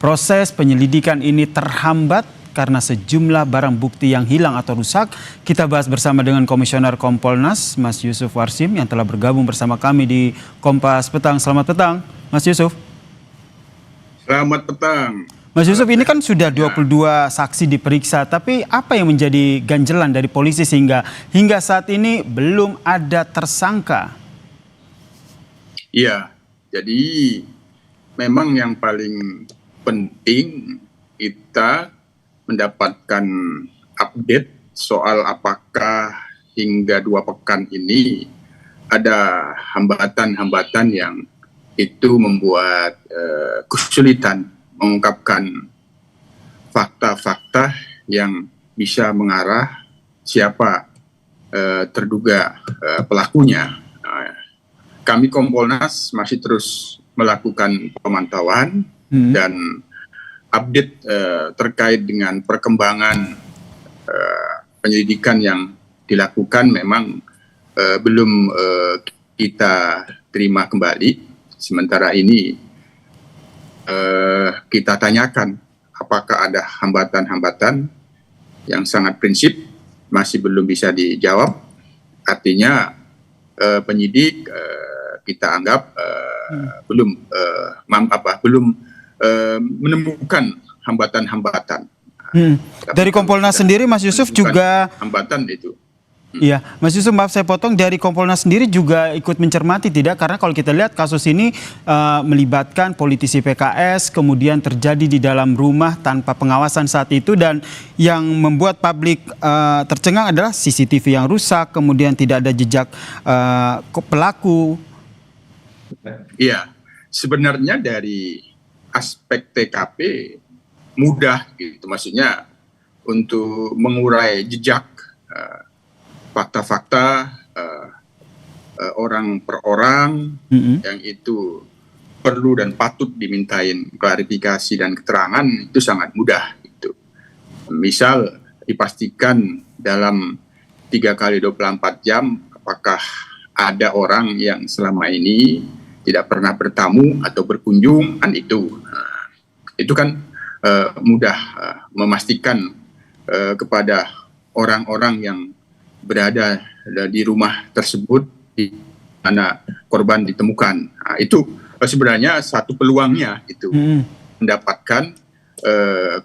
proses penyelidikan ini terhambat karena sejumlah barang bukti yang hilang atau rusak. Kita bahas bersama dengan Komisioner Kompolnas, Mas Yusuf Warsim, yang telah bergabung bersama kami di Kompas Petang. Selamat petang, Mas Yusuf. Selamat petang. Mas Yusuf, ini kan sudah 22 saksi diperiksa, tapi apa yang menjadi ganjelan dari polisi sehingga hingga saat ini belum ada tersangka? Iya, jadi memang yang paling penting kita mendapatkan update soal apakah hingga 2 pekan ini ada hambatan-hambatan yang itu membuat kesulitan mengungkapkan fakta-fakta yang bisa mengarah siapa terduga pelakunya. Kami Kompolnas masih terus melakukan pemantauan dan update terkait dengan perkembangan penyelidikan yang dilakukan memang belum kita terima kembali. Sementara ini kita tanyakan apakah ada hambatan-hambatan yang sangat prinsip masih belum bisa dijawab. Artinya penyidik kita anggap belum menemukan hambatan-hambatan. Dari Kompolnas sendiri, Mas Yusuf, juga hambatan itu. Iya, Mas Yusuf, maaf saya potong, dari Kompolnas sendiri juga ikut mencermati tidak? Karena kalau kita lihat kasus ini melibatkan politisi PKS, kemudian terjadi di dalam rumah tanpa pengawasan saat itu, dan yang membuat publik tercengang adalah CCTV yang rusak, kemudian tidak ada jejak pelaku. Iya, sebenarnya dari aspek TKP mudah gitu, maksudnya untuk mengurai jejak fakta-fakta orang per orang yang itu perlu dan patut dimintain klarifikasi dan keterangan itu sangat mudah gitu. Misal dipastikan dalam 3 kali 24 jam apakah ada orang yang selama ini tidak pernah bertamu atau berkunjung, kan itu. Itu kan mudah memastikan kepada orang-orang yang berada di rumah tersebut di mana korban ditemukan. Nah, itu sebenarnya satu peluangnya itu mendapatkan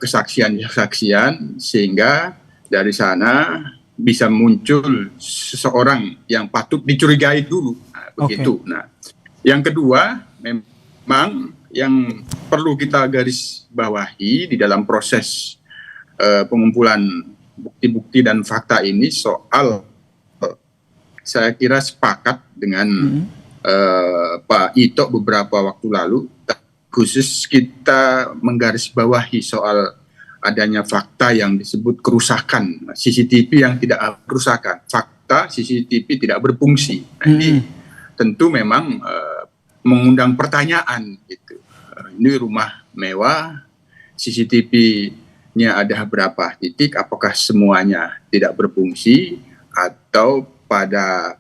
kesaksian-kesaksian sehingga dari sana bisa muncul seseorang yang patut dicurigai dulu. Nah, begitu. Nah, yang kedua memang yang perlu kita garis bawahi di dalam proses pengumpulan bukti-bukti dan fakta ini soal, saya kira sepakat dengan Pak Ito beberapa waktu lalu, khusus kita menggarisbawahi soal adanya fakta yang disebut kerusakan CCTV yang tidak kerusakan, fakta CCTV tidak berfungsi. Ini tentu memang mengundang pertanyaan gitu. Ini rumah mewah, CCTV-nya ada berapa titik, apakah semuanya tidak berfungsi atau pada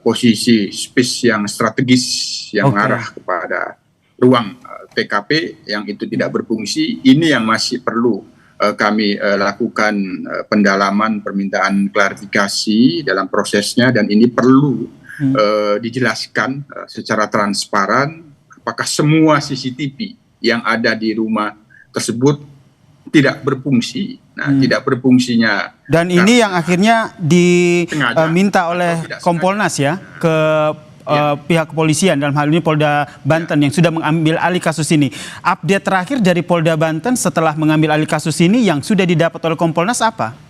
posisi space yang strategis yang mengarah kepada ruang TKP yang itu tidak berfungsi. Ini yang masih perlu kami lakukan pendalaman, permintaan klarifikasi dalam prosesnya, dan ini perlu dijelaskan secara transparan apakah semua CCTV yang ada di rumah tersebut tidak berfungsi. Nah, tidak berfungsinya. Dan ini yang akhirnya diminta oleh Kompolnas ya ke pihak kepolisian, dalam hal ini Polda Banten yang sudah mengambil alih kasus ini. Update terakhir dari Polda Banten setelah mengambil alih kasus ini yang sudah didapat oleh Kompolnas apa?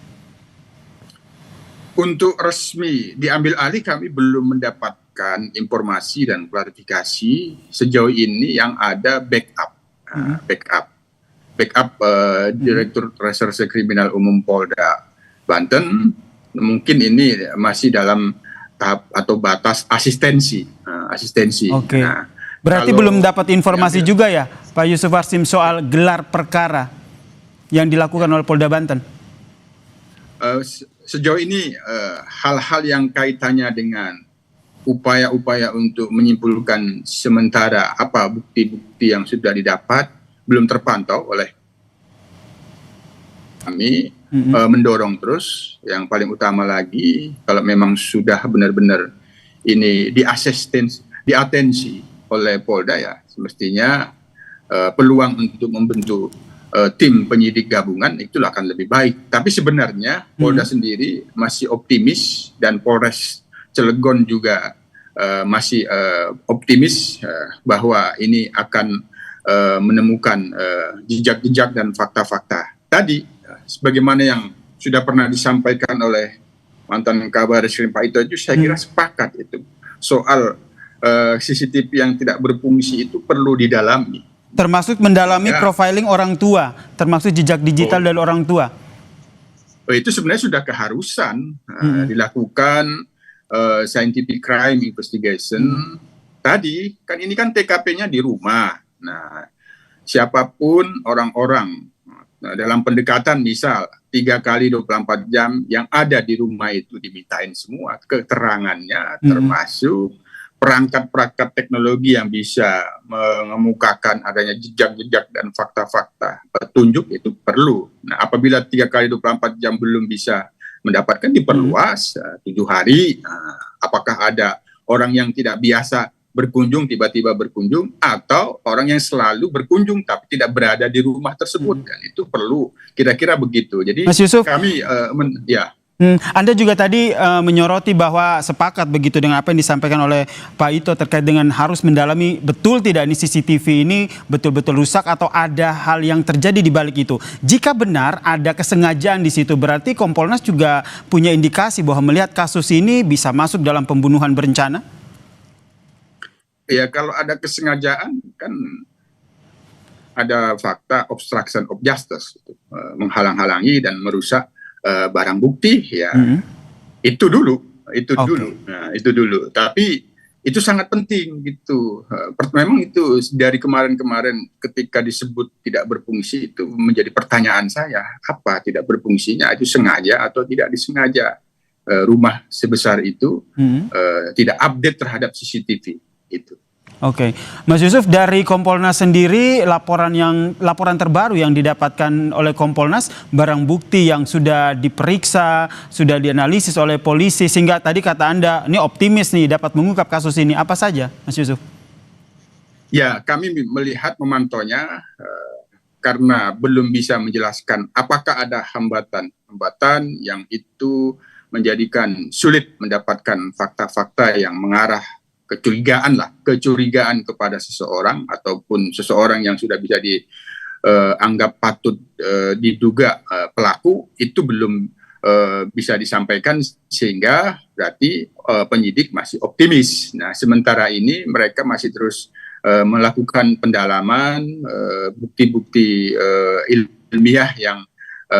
Untuk resmi diambil alih kami belum mendapatkan informasi dan klarifikasi. Sejauh ini yang ada backup. Direktur Reserse Kriminal Umum Polda Banten, mungkin ini masih dalam tahap atau batas asistensi. Oke. Nah, berarti belum dapat informasi juga ya Pak Yusuf Warsim soal gelar perkara yang dilakukan oleh Polda Banten? Sejauh ini hal-hal yang kaitannya dengan upaya-upaya untuk menyimpulkan sementara apa bukti-bukti yang sudah didapat belum terpantau oleh kami. Mendorong terus. Yang paling utama lagi, kalau memang sudah benar-benar ini diatensi oleh Polda, ya semestinya peluang untuk membentuk tim penyidik gabungan itu akan lebih baik. Tapi sebenarnya Polda sendiri masih optimis, dan Polres Cilegon juga masih optimis bahwa ini akan menemukan jejak-jejak dan fakta-fakta tadi, sebagaimana yang sudah pernah disampaikan oleh mantan Kabar Reskrim Pak Ito. Saya kira sepakat itu soal CCTV yang tidak berfungsi itu perlu didalami. Termasuk mendalami profiling orang tua, termasuk jejak digital dari orang tua. Itu sebenarnya sudah keharusan dilakukan scientific crime investigation. Tadi kan ini kan TKP-nya di rumah. Nah, siapapun orang-orang dalam pendekatan misal 3 kali 24 jam yang ada di rumah itu dimintain semua keterangannya, termasuk perangkat-perangkat teknologi yang bisa mengemukakan adanya jejak-jejak dan fakta-fakta petunjuk itu perlu. Nah, apabila 3 kali 24 jam belum bisa mendapatkan, diperluas 7 hari. Nah, apakah ada orang yang tidak biasa berkunjung tiba-tiba berkunjung, atau orang yang selalu berkunjung tapi tidak berada di rumah tersebut, dan itu perlu kira-kira begitu. Jadi Mas Yusuf, kami Anda juga tadi menyoroti bahwa sepakat begitu dengan apa yang disampaikan oleh Pak Ito terkait dengan harus mendalami betul tidak ini CCTV ini betul-betul rusak atau ada hal yang terjadi di balik itu. Jika benar ada kesengajaan di situ, berarti Kompolnas juga punya indikasi bahwa melihat kasus ini bisa masuk dalam pembunuhan berencana? Ya, kalau ada kesengajaan kan ada fakta obstruction of justice, menghalang-halangi dan merusak barang bukti, ya. Itu dulu. Nah, itu dulu. Tapi itu sangat penting gitu. Memang itu dari kemarin-kemarin ketika disebut tidak berfungsi itu menjadi pertanyaan saya, apa tidak berfungsinya? Itu sengaja atau tidak disengaja? Rumah sebesar itu tidak update terhadap CCTV itu. Oke, Mas Yusuf, dari Kompolnas sendiri laporan terbaru yang didapatkan oleh Kompolnas, barang bukti yang sudah diperiksa, sudah dianalisis oleh polisi sehingga tadi kata Anda ini optimis nih dapat mengungkap kasus ini, apa saja, Mas Yusuf? Ya, kami melihat memantaunya karena belum bisa menjelaskan apakah ada hambatan yang itu menjadikan sulit mendapatkan fakta-fakta yang mengarah kecurigaan kepada seseorang, ataupun seseorang yang sudah bisa dianggap patut diduga pelaku, itu belum bisa disampaikan, sehingga berarti penyidik masih optimis. Nah, sementara ini mereka masih terus melakukan pendalaman bukti-bukti ilmiah yang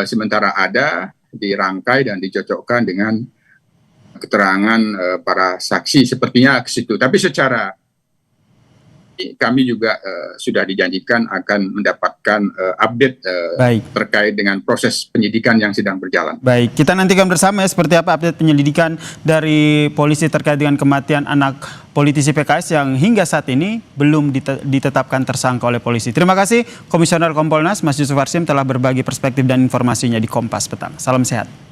sementara ada, dirangkai dan dicocokkan dengan keterangan para saksi, sepertinya ke situ. Tapi secara kami juga sudah dijanjikan akan mendapatkan update terkait dengan proses penyidikan yang sedang berjalan. Baik, kita nantikan bersama ya seperti apa update penyelidikan dari polisi terkait dengan kematian anak politisi PKS yang hingga saat ini belum ditetapkan tersangka oleh polisi. Terima kasih Komisioner Kompolnas Mas Yusuf Warsim telah berbagi perspektif dan informasinya di Kompas Petang. Salam sehat.